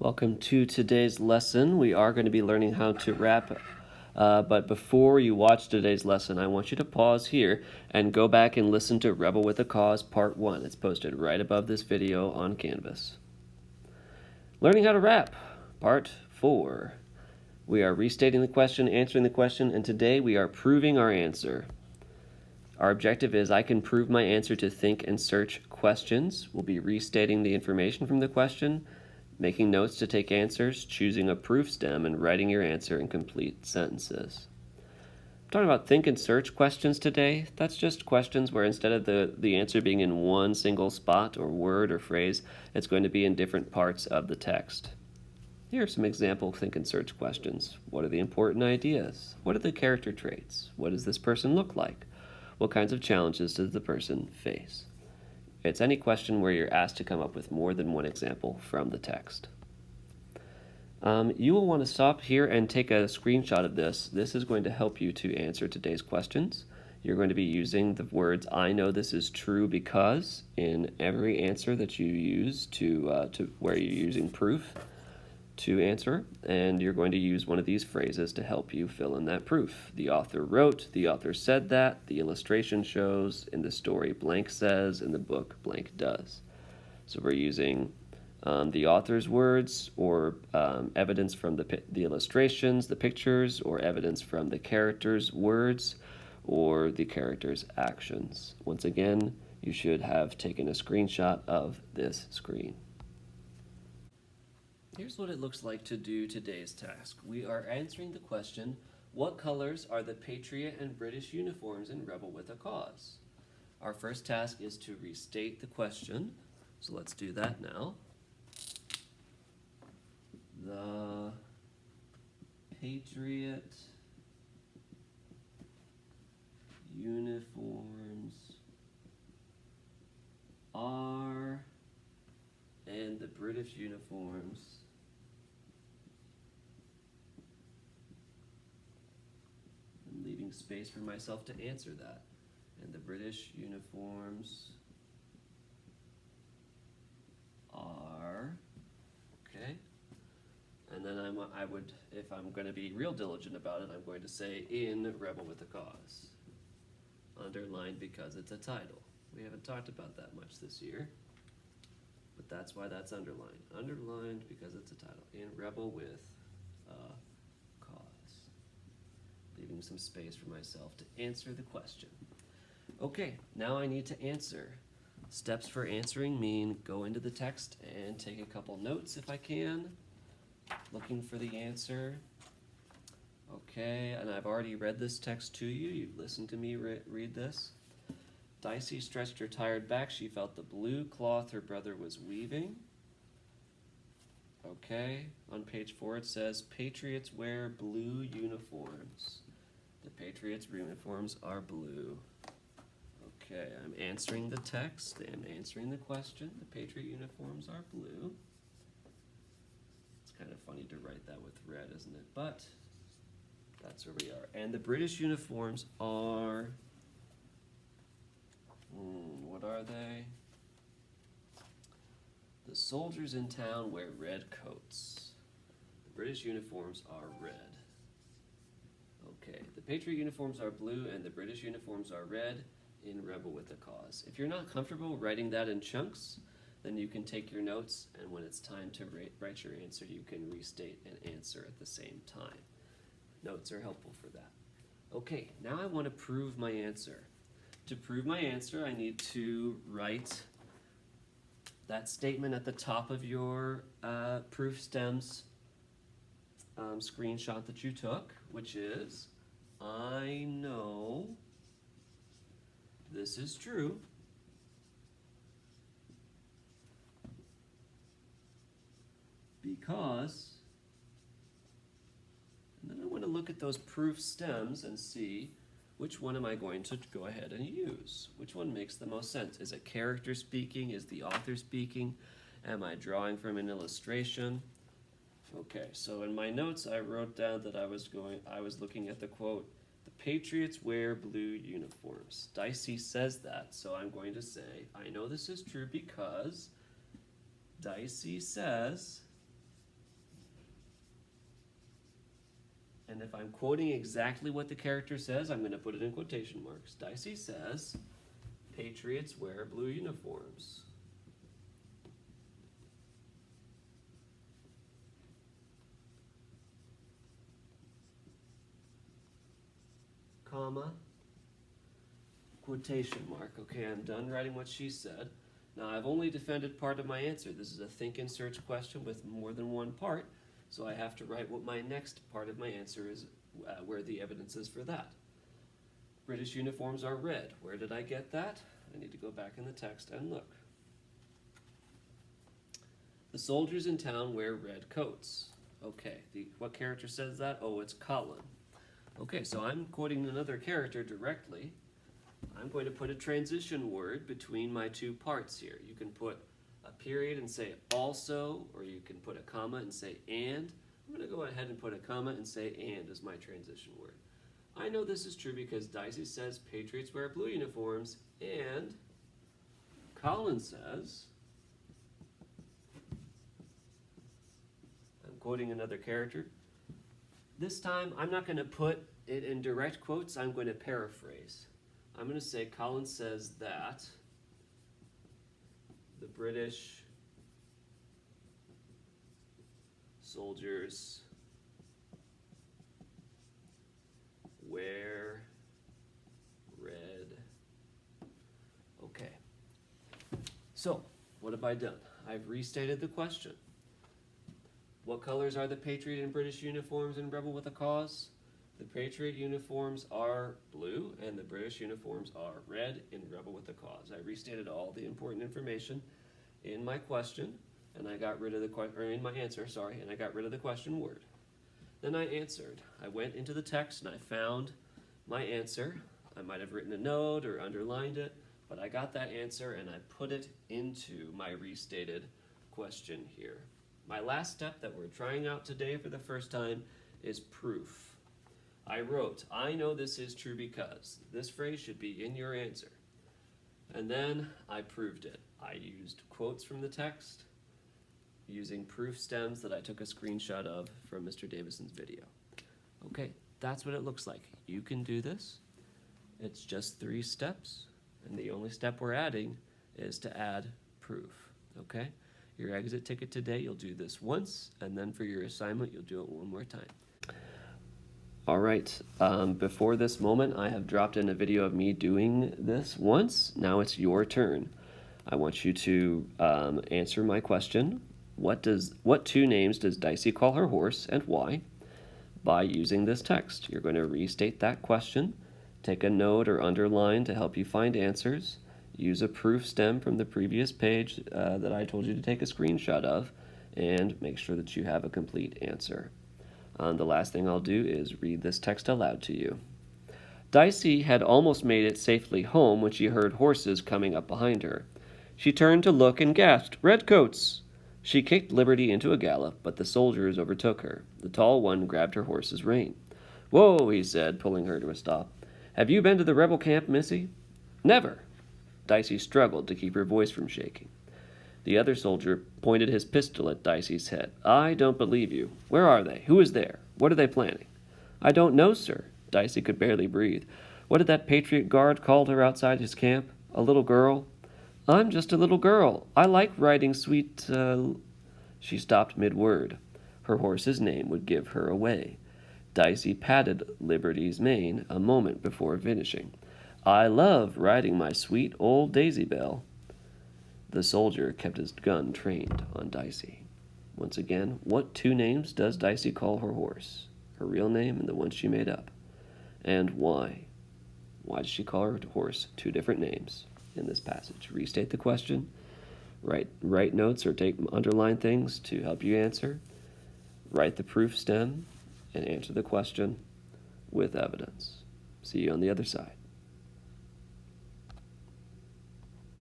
Welcome to today's lesson. We are going to be learning how to rap, but before you watch today's lesson, I want you to pause here and go back and listen to Rebel with a Cause Part 1. It's posted right above this video on Canvas. Learning how to rap, Part 4. We are restating the question, answering the question, and today we are proving our answer. Our objective is I can prove my answer to think and search questions. We'll be restating the information from the question, making notes to take answers, choosing a proof stem, and writing your answer in complete sentences. I'm talking about think and search questions today. That's just questions where instead of the answer being in one single spot or word or phrase, it's going to be in different parts of the text. Here are some example think and search questions. What are the important ideas? What are the character traits? What does this person look like? What kinds of challenges does the person face? It's any question where you're asked to come up with more than one example from the text. You will want to stop here and take a screenshot of this. This is going to help you to answer today's questions. You're going to be using the words "I know this is true because" in every answer that you use to where you're using proof to answer, and you're going to use one of these phrases to help you fill in that proof. The author wrote, the author said that, the illustration shows, in the story blank says, in the book blank does. So we're using the author's words or evidence from the illustrations, the pictures, or evidence from the character's words or the character's actions. Once again, you should have taken a screenshot of this screen. Here's what it looks like to do today's task. We are answering the question, what colors are the Patriot and British uniforms in Rebel with a Cause? Our first task is to restate the question, so let's do that now. The Patriot uniforms are, and the British uniforms leaving space for myself to answer that. And the British uniforms are, okay. And then I would, if I'm going to be real diligent about it, I'm going to say in Rebel with a Cause. Underlined because it's a title. We haven't talked about that much this year, but that's why that's underlined. Underlined because it's a title. In Rebel with a leaving some space for myself to answer the question. Okay, now I need to answer. Steps for answering mean go into the text and take a couple notes if I can. Looking for the answer. Okay, and I've already read this text to you. You've listened to me read this. Dicey stretched her tired back. She felt the blue cloth her brother was weaving. Okay, on page 4 it says, Patriots wear blue uniforms. The Patriots' uniforms are blue. Okay, I'm answering the text. I'm answering the question. The Patriot uniforms are blue. It's kind of funny to write that with red, isn't it? But that's where we are. And the British uniforms are, what are they? The soldiers in town wear red coats. The British uniforms are red. Okay, the Patriot uniforms are blue and the British uniforms are red in Rebel with a Cause. If you're not comfortable writing that in chunks, then you can take your notes, and when it's time to write your answer, you can restate and answer at the same time. Notes are helpful for that. Okay, now I want to prove my answer. To prove my answer, I need to write that statement at the top of your proof stems screenshot that you took, which is, I know this is true because, and then I want to look at those proof stems and see which one am I going to go ahead and use? Which one makes the most sense? Is it character speaking? Is the author speaking? Am I drawing from an illustration? Okay, so in my notes I wrote down that I was looking at the quote, the Patriots wear blue uniforms. Dicey says that, so I'm going to say, I know this is true because Dicey says And if I'm quoting exactly what the character says, I'm going to put it in quotation marks. Dicey says, Patriots wear blue uniforms. Comma, quotation mark. Okay, I'm done writing what she said. Now, I've only defended part of my answer. This is a think and search question with more than one part, so I have to write what my next part of my answer is, where the evidence is for that. British uniforms are red. Where did I get that? I need to go back in the text and look. The soldiers in town wear red coats. Okay, what character says that? Oh, it's Colin. Okay, so I'm quoting another character directly. I'm going to put a transition word between my two parts here. You can put a period and say also, or you can put a comma and say and. I'm going to go ahead and put a comma and say and as my transition word. I know this is true because Dicey says Patriots wear blue uniforms, and Colin says, I'm quoting another character. This time, I'm not going to put it in direct quotes, I'm going to paraphrase. I'm going to say, Colin says that the British soldiers wear red. Okay. So, what have I done? I've restated the question. What colors are the Patriot and British uniforms in Rebel with a Cause? The Patriot uniforms are blue and the British uniforms are red in Rebel with a Cause. I restated all the important information in my question, and I got rid of in my answer, and I got rid of the question word. Then I answered. I went into the text and I found my answer. I might have written a note or underlined it, but I got that answer and I put it into my restated question here. My last step that we're trying out today for the first time is proof. I wrote, I know this is true because. This phrase should be in your answer. And then I proved it. I used quotes from the text using proof stems that I took a screenshot of from Mr. Davison's video. Okay, that's what it looks like. You can do this. It's just 3 steps, and the only step we're adding is to add proof, okay? Your exit ticket today, you'll do this once, and then for your assignment, you'll do it one more time. All right, before this moment, I have dropped in a video of me doing this once. Now it's your turn. I want you to answer my question. What 2 names does Dicey call her horse and why? By using this text. You're going to restate that question, take a note or underline to help you find answers, use a proof stem from the previous page that I told you to take a screenshot of, and make sure that you have a complete answer. The last thing I'll do is read this text aloud to you. Dicey had almost made it safely home when she heard horses coming up behind her. She turned to look and gasped, "Redcoats!" She kicked Liberty into a gallop, but the soldiers overtook her. The tall one grabbed her horse's rein. "Whoa," he said, pulling her to a stop. "Have you been to the rebel camp, Missy?" "Never." Dicey struggled to keep her voice from shaking. The other soldier pointed his pistol at Dicey's head. "I don't believe you. Where are they? Who is there? What are they planning?" "I don't know, sir." Dicey could barely breathe. "What did that Patriot guard call her outside his camp? A little girl?" "I'm just a little girl. I like riding sweet, She stopped mid-word. Her horse's name would give her away. Dicey patted Liberty's mane a moment before finishing. "I love riding my sweet old Daisy Belle." The soldier kept his gun trained on Dicey. Once again, what 2 names does Dicey call her horse? Her real name and the one she made up. And why? Why does she call her horse 2 different names in this passage? Restate the question, write notes or underline things to help you answer, write the proof stem, and answer the question with evidence. See you on the other side.